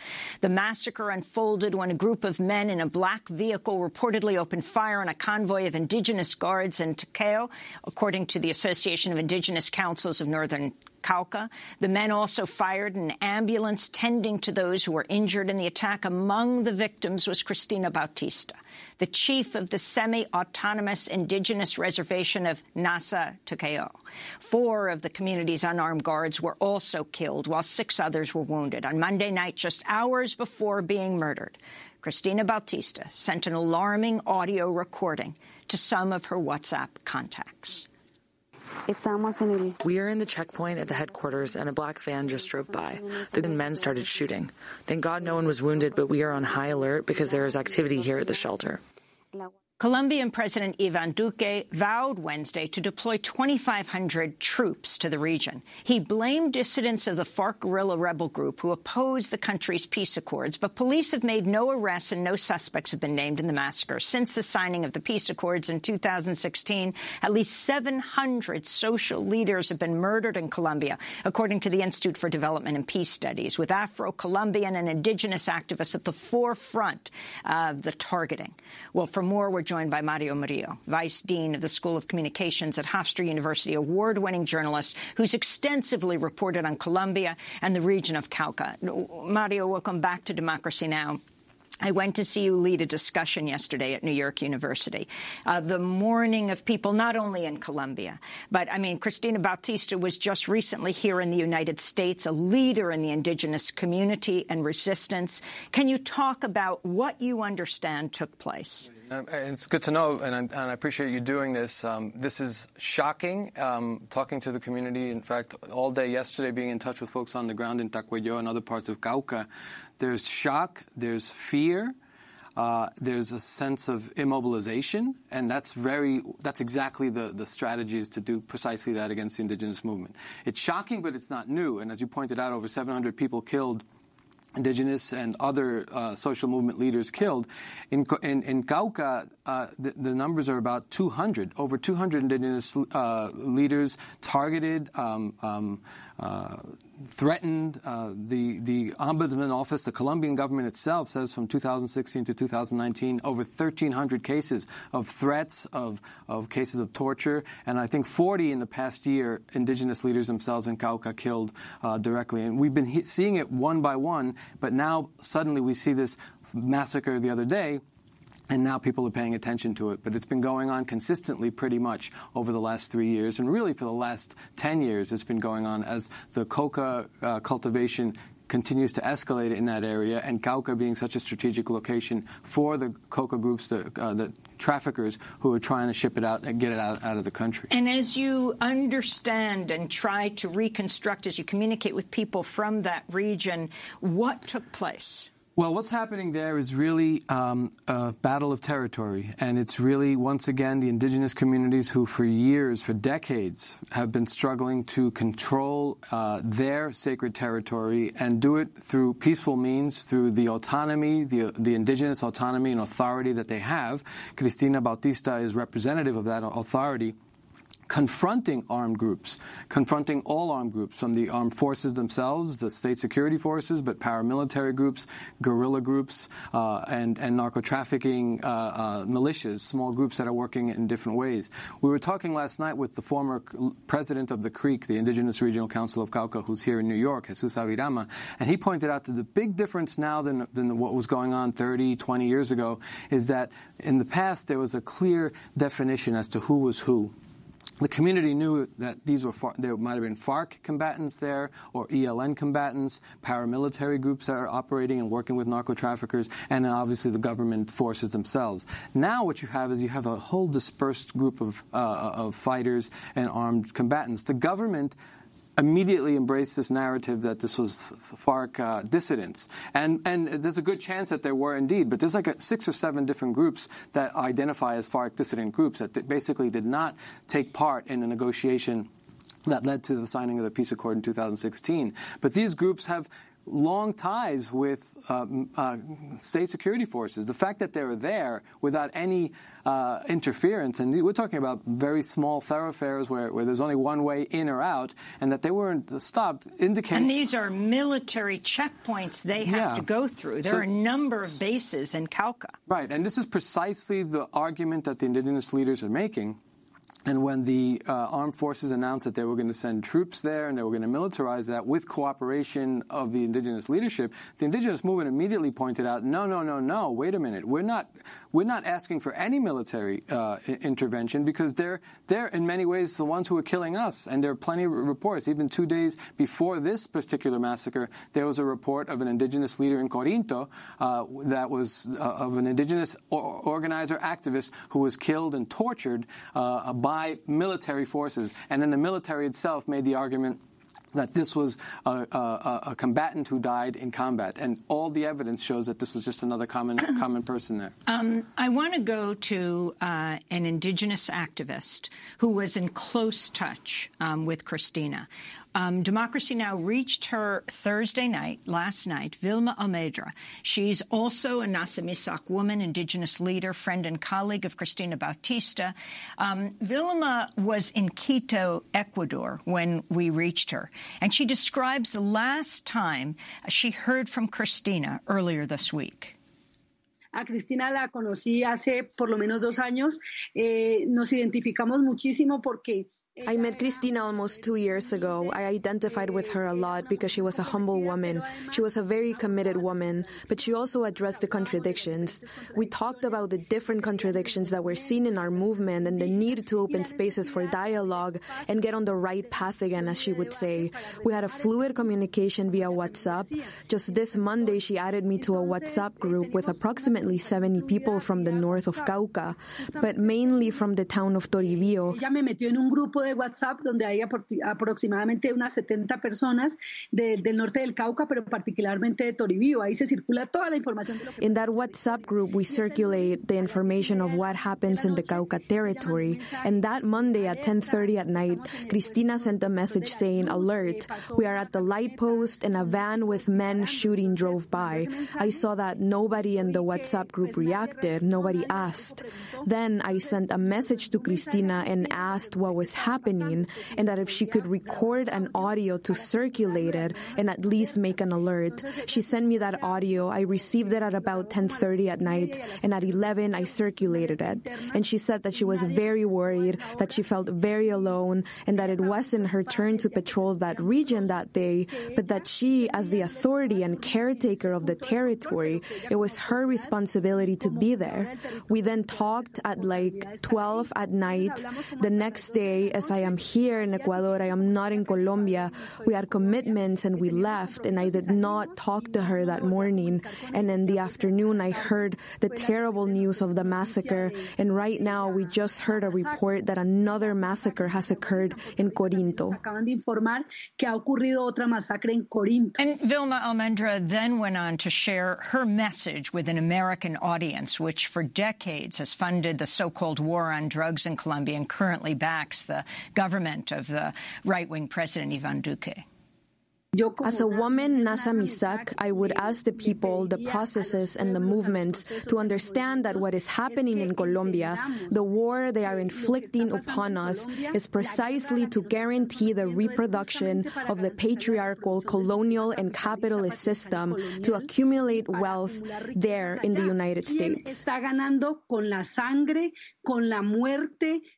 The massacre unfolded when a group of men in a black vehicle reportedly opened fire on a convoy of indigenous guards in Tuqueo, according to the Association of Indigenous Councils of Northern Cauca. The men also fired an ambulance tending to those who were injured in the attack. Among the victims was Cristina Bautista, the chief of the semi-autonomous indigenous reservation of Nasa Tuqueo. 4 of the community's unarmed guards were also killed, while 6 others were wounded. On Monday night, just hours before being murdered, Cristina Bautista sent an alarming audio recording to some of her WhatsApp contacts. We are in the checkpoint at the headquarters, and a black van just drove by. The men started shooting. Thank God no one was wounded, but we are on high alert because there is activity here at the shelter. Colombian President Ivan Duque vowed Wednesday to deploy 2,500 troops to the region. He blamed dissidents of the FARC guerrilla rebel group who opposed the country's peace accords, but police have made no arrests and no suspects have been named in the massacre. Since the signing of the peace accords in 2016, at least 700 social leaders have been murdered in Colombia, according to the Institute for Development and Peace Studies, with Afro-Colombian and indigenous activists at the forefront of the targeting. Well, for more, we're joined by Mario Murillo, Vice Dean of the School of Communications at Hofstra University, award-winning journalist who's extensively reported on Colombia and the region of Cauca. Mario, welcome back to Democracy Now! I went to see you lead a discussion yesterday at New York University, the mourning of people not only in Colombia, but, I mean, Cristina Bautista was just recently here in the United States, a leader in the indigenous community and resistance. Can you talk about what you understand took place? It's good to know, and I appreciate you doing this. This is shocking, talking to the community. In fact, all day yesterday, being in touch with folks on the ground in Tacuello and other parts of Cauca, there's shock, there's fear, there's a sense of immobilization, and that's exactly the strategy is to do precisely that against the indigenous movement. It's shocking, but it's not new, and as you pointed out, over 700 people killed, indigenous and other social movement leaders killed. In Cauca, the numbers are about 200. Over 200 indigenous leaders targeted, threatened. The Ombudsman Office, the Colombian government itself, says from 2016 to 2019, over 1,300 cases of threats, of cases of torture, and I think 40 in the past year, indigenous leaders themselves in Cauca killed directly. And we've been seeing it one by one, but now suddenly we see this massacre the other day, and now people are paying attention to it. But it's been going on consistently pretty much over the last 3 years, and really for the last 10 years it's been going on as the coca cultivation continues to escalate in that area, and Cauca being such a strategic location for the coca groups, the traffickers who are trying to ship it out and get it out of the country. And as you understand and try to reconstruct, as you communicate with people from that region, what took place? Well, what's happening there is really a battle of territory, and it's really, once again, the indigenous communities who for years, for decades, have been struggling to control their sacred territory and do it through peaceful means, through the autonomy, the indigenous autonomy and authority that they have. Cristina Bautista is representative of that authority, confronting armed groups, confronting all armed groups, from the armed forces themselves, the state security forces, but paramilitary groups, guerrilla groups, and narco-trafficking militias, small groups that are working in different ways. We were talking last night with the former president of the CREEC, the Indigenous Regional Council of Cauca, who's here in New York, Jesus Avirama, and he pointed out that the big difference now than what was going on 30, 20 years ago is that in the past there was a clear definition as to who was who. The community knew that there might have been FARC combatants there, or ELN combatants, paramilitary groups that are operating and working with narco-traffickers, and then obviously the government forces themselves. Now what you have is a whole dispersed group of fighters and armed combatants. The government immediately embraced this narrative that this was FARC dissidents. And there's a good chance that there were indeed, but there's like 6 or 7 different groups that identify as FARC dissident groups that basically did not take part in the negotiation that led to the signing of the peace accord in 2016. But these groups have long ties with state security forces. The fact that they were there without any interference, and we're talking about very small thoroughfares where there's only one way in or out, and that they weren't stopped, indicates... And these are military checkpoints they have to go through. There are a number of bases in Cauca. Right, and this is precisely the argument that the indigenous leaders are making. And when the armed forces announced that they were going to send troops there and they were going to militarize that with cooperation of the indigenous leadership, the indigenous movement immediately pointed out, no, wait a minute. We're not asking for any military intervention because they're in many ways the ones who are killing us. And there are plenty of reports. Even 2 days before this particular massacre, there was a report of an indigenous leader in Corinto that was of an indigenous organizer activist who was killed and tortured by military forces. And then the military itself made the argument that this was a combatant who died in combat. And all the evidence shows that this was just another common person there. I want to go to an indigenous activist who was in close touch with Cristina. Democracy Now! Reached her Thursday night, last night, Vilma Almeida. She's also a Nasamisak woman, indigenous leader, friend and colleague of Cristina Bautista. Vilma was in Quito, Ecuador, when we reached her. And she describes the last time she heard from Cristina earlier this week. A Cristina la conocí hace por lo menos 2 años. Nos identificamos muchísimo porque I met Cristina almost 2 years ago. I identified with her a lot because she was a humble woman. She was a very committed woman, but she also addressed the contradictions. We talked about the different contradictions that we're seeing in our movement and the need to open spaces for dialogue and get on the right path again, as she would say. We had a fluid communication via WhatsApp. Just this Monday, she added me to a WhatsApp group with approximately 70 people from the north of Cauca, but mainly from the town of Toribio. Ella me metió en un grupo de WhatsApp donde hay aproximadamente unas 70 personas del norte del Cauca, pero particularmente de Toribio. Ahí se circula toda la información. In that WhatsApp group, we circulate the information of what happens in the Cauca territory. And that Monday at 10:30 at night, Cristina sent a message saying, "Alert, we are at the light post and a van with men shooting drove by." I saw that nobody in the WhatsApp group reacted, nobody asked. Then I sent a message to Cristina and asked what was happening and that if she could record an audio to circulate it and at least make an alert. She sent me that audio. I received it at about 10:30 at night, and at 11 I circulated it. And she said that she was very worried, that she felt very alone, and that it wasn't her turn to patrol that region that day, but that she, as the authority and caretaker of the territory, it was her responsibility to be there. We then talked at like 12 at night. The next day, as I am here in Ecuador, I am not in Colombia, we had commitments and we left, and I did not talk to her that morning. And in the afternoon, I heard the terrible news of the massacre, and right now we just heard a report that another massacre has occurred in Corinto. Acaban de informar que ha ocurrido otra masacre en Corinto. And Vilma Almendra then went on to share her message with an American audience, which for decades has funded the so-called war on drugs in Colombia and currently backs the government of the right-wing President Iván Duque. As a woman, Nasa Misak, I would ask the people, the processes, and the movements to understand that what is happening in Colombia, the war they are inflicting upon us, is precisely to guarantee the reproduction of the patriarchal, colonial, and capitalist system to accumulate wealth there in the United States.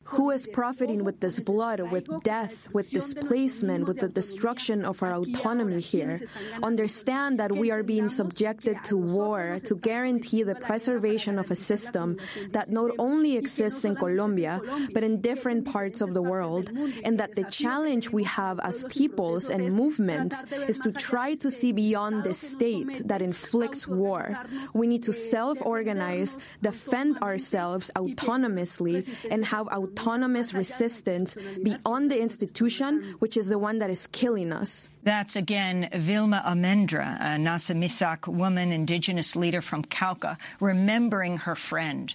Who is profiting with this blood, with death, with displacement, with the destruction of our autonomy here? Understand that we are being subjected to war to guarantee the preservation of a system that not only exists in Colombia, but in different parts of the world, and that the challenge we have as peoples and movements is to try to see beyond the state that inflicts war. We need to self-organize, defend ourselves autonomously, and have autonomous resistance beyond the institution, which is the one that is killing us. That's, again, Vilma Almendra, a Nasa Misak woman, indigenous leader from Cauca, remembering her friend.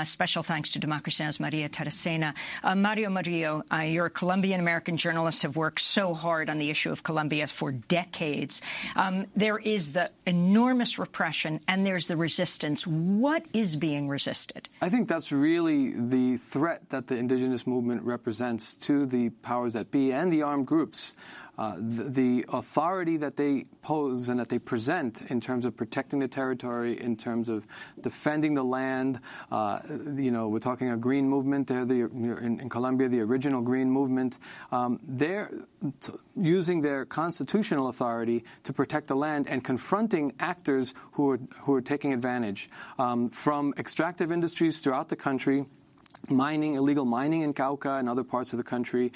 Special thanks to Democracy Now's Maria Taracena. Mario Murillo, you're a Colombian-American journalist, have worked so hard on the issue of Colombia for decades. There is the enormous repression and there's the resistance. What is being resisted? I think that's really the threat that the indigenous movement represents to the powers that be and the armed groups. The authority that they pose and that they present in terms of protecting the territory, in terms of defending the land. We're talking a green movement. They're in Colombia, the original green movement. They're using their constitutional authority to protect the land and confronting actors who are taking advantage from extractive industries throughout the country. Illegal mining in Cauca and other parts of the country,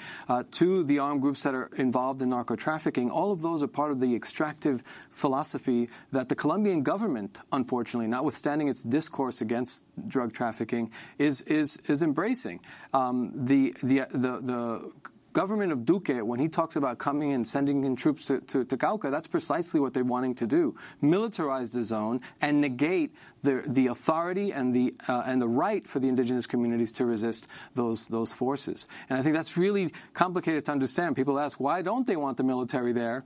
to the armed groups that are involved in narco-trafficking. All of those are part of the extractive philosophy that the Colombian government, unfortunately, notwithstanding its discourse against drug trafficking, is embracing. The government of Duque, when he talks about coming and sending in troops to Cauca, that's precisely what they're wanting to do: militarize the zone and negate the authority and the right for the indigenous communities to resist those forces. And I think that's really complicated to understand. People ask, why don't they want the military there?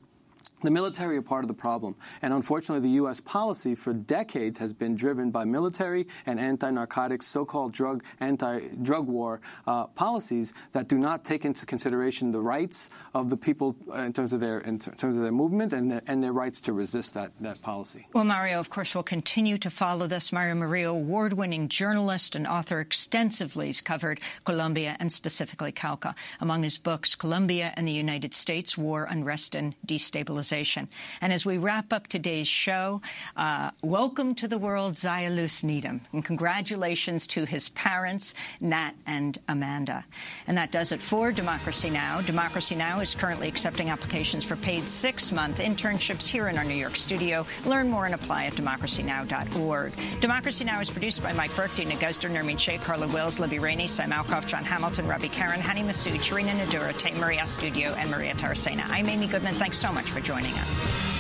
The military are part of the problem, and unfortunately the U.S. policy for decades has been driven by military and anti-narcotics, so-called anti-drug war policies that do not take into consideration the rights of the people in terms of their movement and their rights to resist that policy. Well, Mario, of course, will continue to follow this. Mario Murillo, award-winning journalist and author, extensively has covered Colombia and specifically Cauca. Among his books, Colombia and the United States, War, Unrest, and Destabilization. And as we wrap up today's show, welcome to the world, Zaya Luz Needham, and congratulations to his parents, Nat and Amanda. And that does it for Democracy Now! Democracy Now! Is currently accepting applications for paid 6-month internships here in our New York studio. Learn more and apply at democracynow.org. Democracy Now! Is produced by Mike Burke, Dina Guzder, Nermeen Sheikh, Carla Wills, Libby Rainey, Sam Alkoff, John Hamilton, Robbie Karen, Hani Masood, Sharina Nadura, Tay Maria Studio, and Maria Taracena. I'm Amy Goodman. Thanks so much for joining us.